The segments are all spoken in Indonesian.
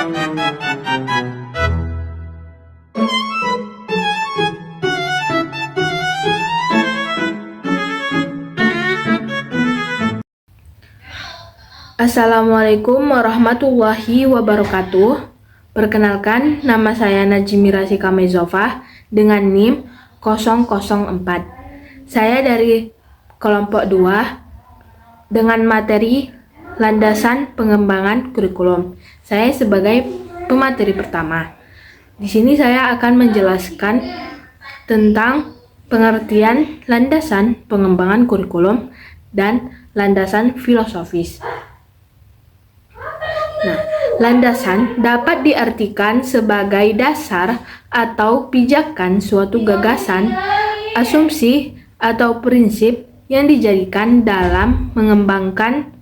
Assalamualaikum warahmatullahi wabarakatuh. Perkenalkan, nama saya Najmi Rasika Mezofah dengan NIM 004. Saya dari kelompok 2 dengan materi landasan pengembangan kurikulum. Saya sebagai pemateri pertama. Di sini saya akan menjelaskan tentang pengertian landasan pengembangan kurikulum dan landasan filosofis. Nah, landasan dapat diartikan sebagai dasar atau pijakan suatu gagasan, asumsi, atau prinsip yang dijadikan dalam mengembangkan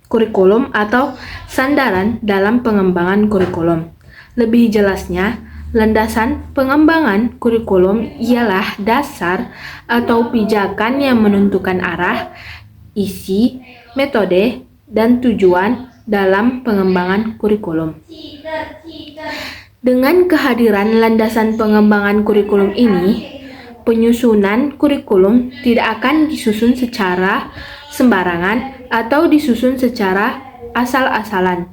kurikulum atau sandaran dalam pengembangan kurikulum. Lebih jelasnya, landasan pengembangan kurikulum ialah dasar atau pijakan yang menentukan arah, isi, metode, dan tujuan dalam pengembangan kurikulum. Dengan kehadiran landasan pengembangan kurikulum ini, penyusunan kurikulum tidak akan disusun secara sembarangan atau disusun secara asal-asalan,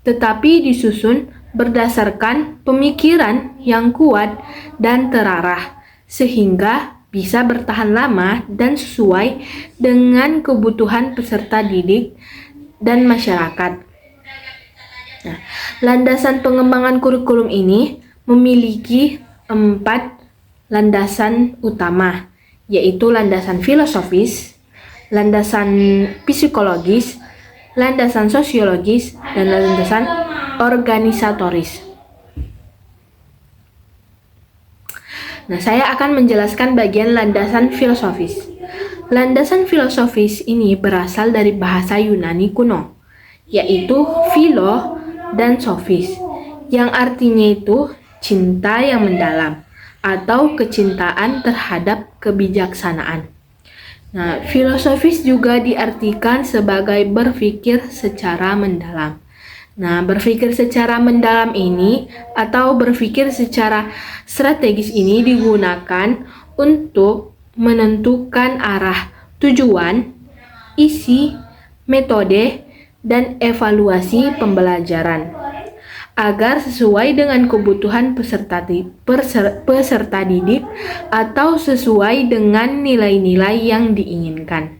tetapi disusun berdasarkan pemikiran yang kuat dan terarah, sehingga bisa bertahan lama dan sesuai dengan kebutuhan peserta didik dan masyarakat. Nah, landasan pengembangan kurikulum ini memiliki 4 landasan utama, yaitu landasan filosofis, landasan psikologis, landasan sosiologis, dan landasan organisatoris. Nah, saya akan menjelaskan bagian landasan filosofis. Landasan filosofis ini berasal dari bahasa Yunani kuno, yaitu philo dan sofis, yang artinya itu cinta yang mendalam atau kecintaan terhadap kebijaksanaan. Nah, filosofis juga diartikan sebagai berpikir secara mendalam. Nah, berpikir secara mendalam ini atau berpikir secara strategis ini digunakan untuk menentukan arah, tujuan, isi, metode, dan evaluasi pembelajaran agar sesuai dengan kebutuhan peserta didik atau sesuai dengan nilai-nilai yang diinginkan.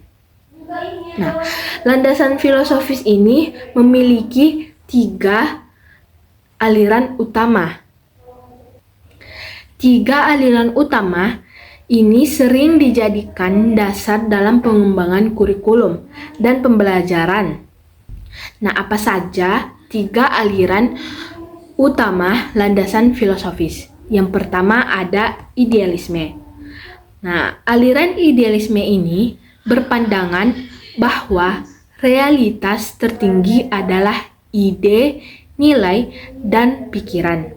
Nah, landasan filosofis ini memiliki 3 aliran utama. 3 aliran utama ini sering dijadikan dasar dalam pengembangan kurikulum dan pembelajaran. Nah, apa saja 3 aliran utama landasan filosofis? Yang pertama ada idealisme. Nah, aliran idealisme ini berpandangan bahwa realitas tertinggi adalah ide, nilai, dan pikiran.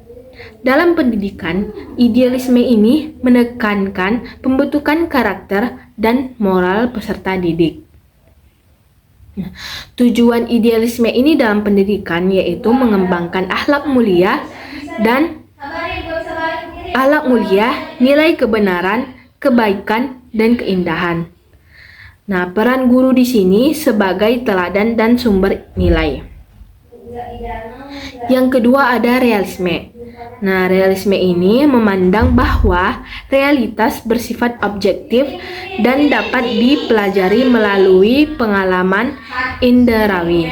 Dalam pendidikan, idealisme ini menekankan pembentukan karakter dan moral peserta didik. Tujuan idealisme ini dalam pendidikan yaitu mengembangkan akhlak mulia, nilai kebenaran, kebaikan, dan keindahan. Nah, peran guru di sini sebagai teladan dan sumber nilai. Yang kedua ada realisme. Nah, realisme ini memandang bahwa realitas bersifat objektif dan dapat dipelajari melalui pengalaman inderawi.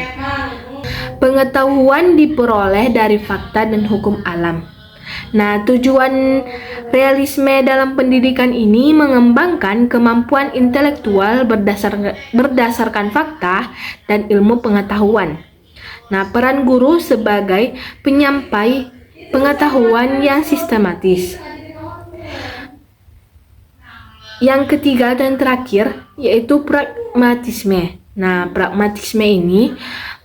Pengetahuan diperoleh dari fakta dan hukum alam. Nah, tujuan realisme dalam pendidikan ini mengembangkan kemampuan intelektual berdasarkan fakta dan ilmu pengetahuan. Nah, peran guru sebagai penyampai pengetahuan yang sistematis. Yang ketiga dan terakhir yaitu pragmatisme. Nah, pragmatisme ini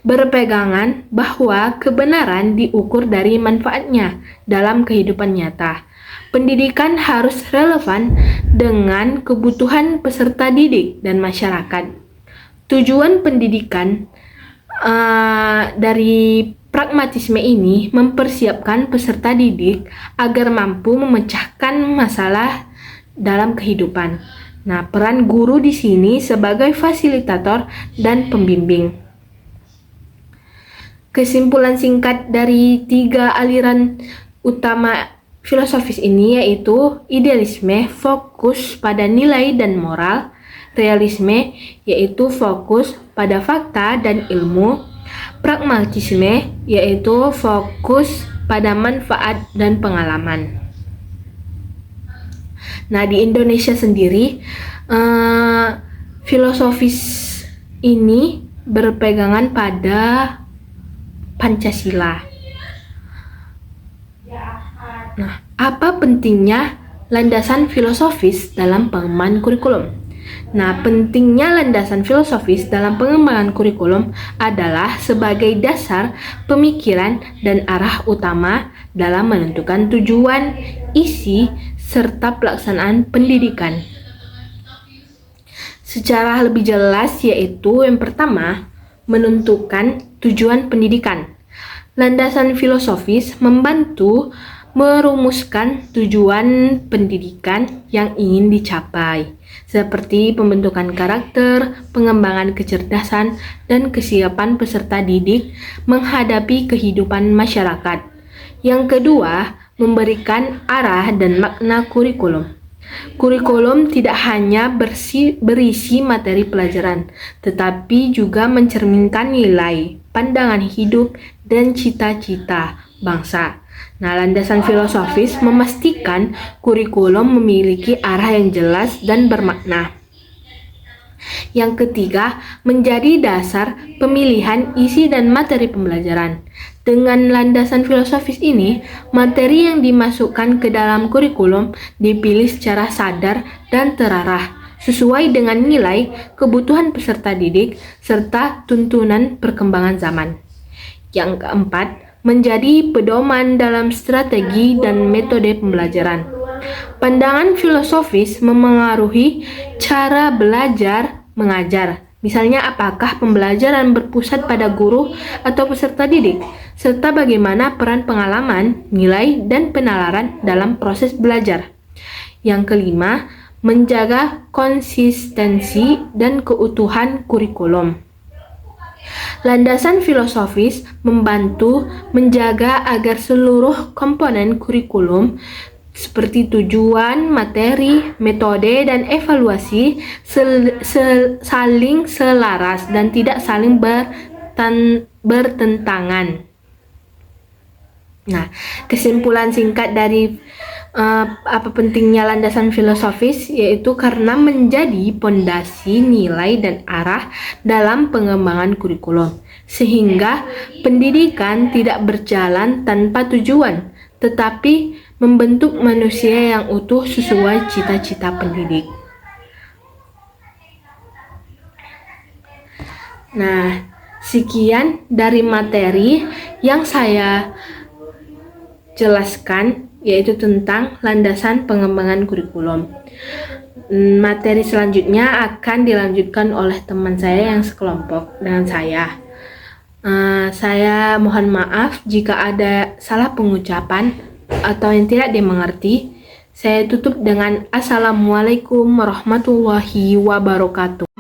berpegangan bahwa kebenaran diukur dari manfaatnya dalam kehidupan nyata. Pendidikan harus relevan dengan kebutuhan peserta didik dan masyarakat. Tujuan pendidikan dari Pragmatisme ini mempersiapkan peserta didik agar mampu memecahkan masalah dalam kehidupan. Nah, peran guru di sini sebagai fasilitator dan pembimbing. Kesimpulan singkat dari 3 aliran utama filosofis ini yaitu idealisme fokus pada nilai dan moral, realisme yaitu fokus pada fakta dan ilmu, pragmatisme yaitu fokus pada manfaat dan pengalaman. Nah, di Indonesia sendiri filosofis ini berpegangan pada Pancasila. Nah, apa pentingnya landasan filosofis dalam pengembangan kurikulum? Nah, pentingnya landasan filosofis dalam pengembangan kurikulum adalah sebagai dasar pemikiran dan arah utama dalam menentukan tujuan, isi, serta pelaksanaan pendidikan. Secara lebih jelas yaitu yang pertama, menentukan tujuan pendidikan. Landasan filosofis membantu merumuskan tujuan pendidikan yang ingin dicapai, seperti pembentukan karakter, pengembangan kecerdasan, dan kesiapan peserta didik menghadapi kehidupan masyarakat. Yang kedua, memberikan arah dan makna kurikulum. Kurikulum tidak hanya berisi materi pelajaran, tetapi juga mencerminkan nilai, pandangan hidup, dan cita-cita bangsa. Nah, landasan filosofis memastikan kurikulum memiliki arah yang jelas dan bermakna. Yang ketiga, menjadi dasar pemilihan isi dan materi pembelajaran. Dengan landasan filosofis ini, materi yang dimasukkan ke dalam kurikulum dipilih secara sadar dan terarah, sesuai dengan nilai, kebutuhan peserta didik, serta tuntunan perkembangan zaman. Yang keempat, menjadi pedoman dalam strategi dan metode pembelajaran. Pandangan filosofis memengaruhi cara belajar mengajar. Misalnya, apakah pembelajaran berpusat pada guru atau peserta didik, serta bagaimana peran pengalaman, nilai, dan penalaran dalam proses belajar. Yang kelima, menjaga konsistensi dan keutuhan kurikulum. Landasan filosofis membantu menjaga agar seluruh komponen kurikulum seperti tujuan, materi, metode, dan evaluasi saling selaras dan tidak saling bertentangan. Nah, kesimpulan singkat dari apa pentingnya landasan filosofis yaitu karena menjadi pondasi nilai dan arah dalam pengembangan kurikulum, sehingga pendidikan tidak berjalan tanpa tujuan, tetapi membentuk manusia yang utuh sesuai cita-cita pendidik. Nah, sekian dari materi yang saya jelaskan, yaitu tentang landasan pengembangan kurikulum. Materi selanjutnya akan dilanjutkan oleh teman saya yang sekelompok dengan saya. Saya mohon maaf jika ada salah pengucapan atau yang tidak dimengerti. Saya tutup dengan Assalamualaikum warahmatullahi wabarakatuh.